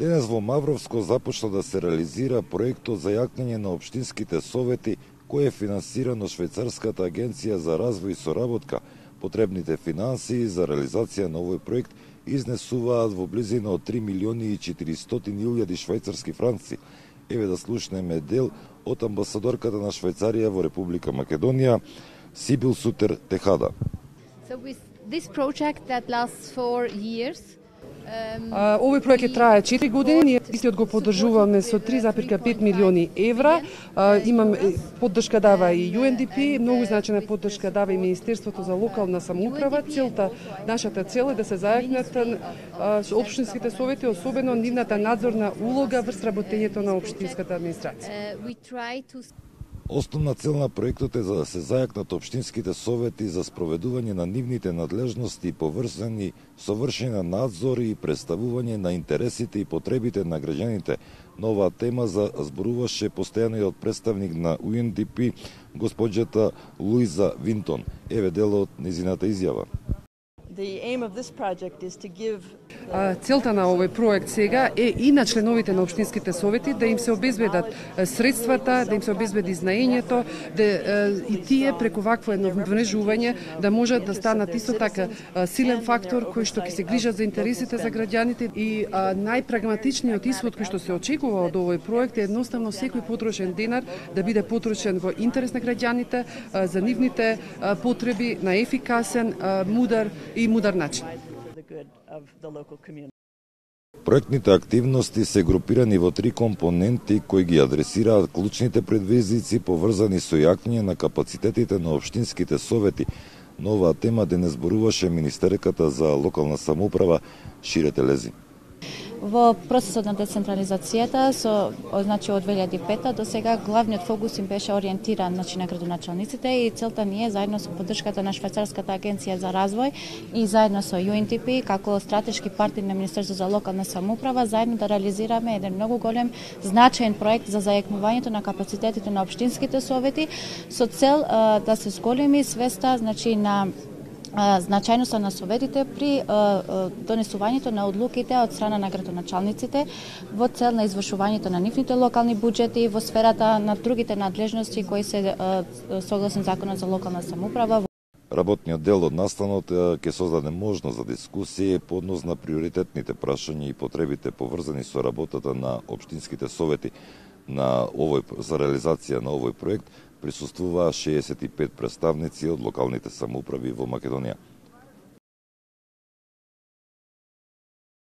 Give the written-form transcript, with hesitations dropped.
Денес во Мавровско започна да се реализира проектот за јакнење на општинските совети, кој е финансиран од Швајцарската агенција за развој и соработка. Потребните финансии за реализација на овој проект изнесуваат во близина од 3.400.000 швајцарски франци. Еве да слушнеме дел од амбасадорката на Швајцарија во Република Македонија, Сибил Сутер Техада. So with this project that lasts 4 years, Овој проект трае 4 години, ние истиот го поддржуваме со 3,5 милиони евра. Имам поддршка дава и UNDP, многу значајна поддршка дава и Министерството за локална самоуправа. Нашата цел е да се зајакнат општинските совети, особено нивната надзорна улога врз работењето на општинската администрација. Основна цел на проектот е за да се зајакнат општинските совети за спроведување на нивните надлежности поврзани со вршење на надзор и представување на интересите и потребите на граѓаните. На оваа тема зборуваше постојаниот представник на UNDP, госпоđата Луиза Винтон. Еве дел од незината изјава. Целта на овој проект сега е и на членовите на општинските совети да им се обезбедат средствата, да им се обезбеди знаењето, и тие преку вакво едно вмрежување да можат да станат исто така силен фактор кој што ќе се грижат за интересите за граѓаните. И најпрагматичниот ишод кој што се очекува од овој проект е едноставно секој потрошен денар да биде потрошен во интерес на граѓаните, за нивните потреби на ефикасен, мудар начин. Проектните активности се групирани во 3 компоненти кои ги адресираат клучните предизвици поврзани со јакнење на капацитетите на општинските совети. На оваа тема денес зборуваше министерката за локална самоуправа Шире Телези. Во процесот на децентрализацијата значи од 2005 до сега главниот фокус им беше ориентиран на градоначалниците и целта ни е заедно со поддршката на Швајцарската агенција за развој и заедно со UNDP како стратешки партнер на Министерството за локална самоуправа заедно да реализираме еден многу голем значаен проект за зајакнувањето на капацитетите на општинските совети со цел да се зголеми свеста на значајноста на советите при донесувањето на одлуките од страна на градоначалниците во цел на извршувањето на нивните локални буџети во сферата на другите надлежности кои се согласно Законот за локална самоуправа. Работниот дел од настанот ќе создаде можност за дискусија и поднос на приоритетните прашања и потребите поврзани со работата на општинските совети. За реализација на овој проект присуствуваа 65 представници од локалните самоуправи во Македонија.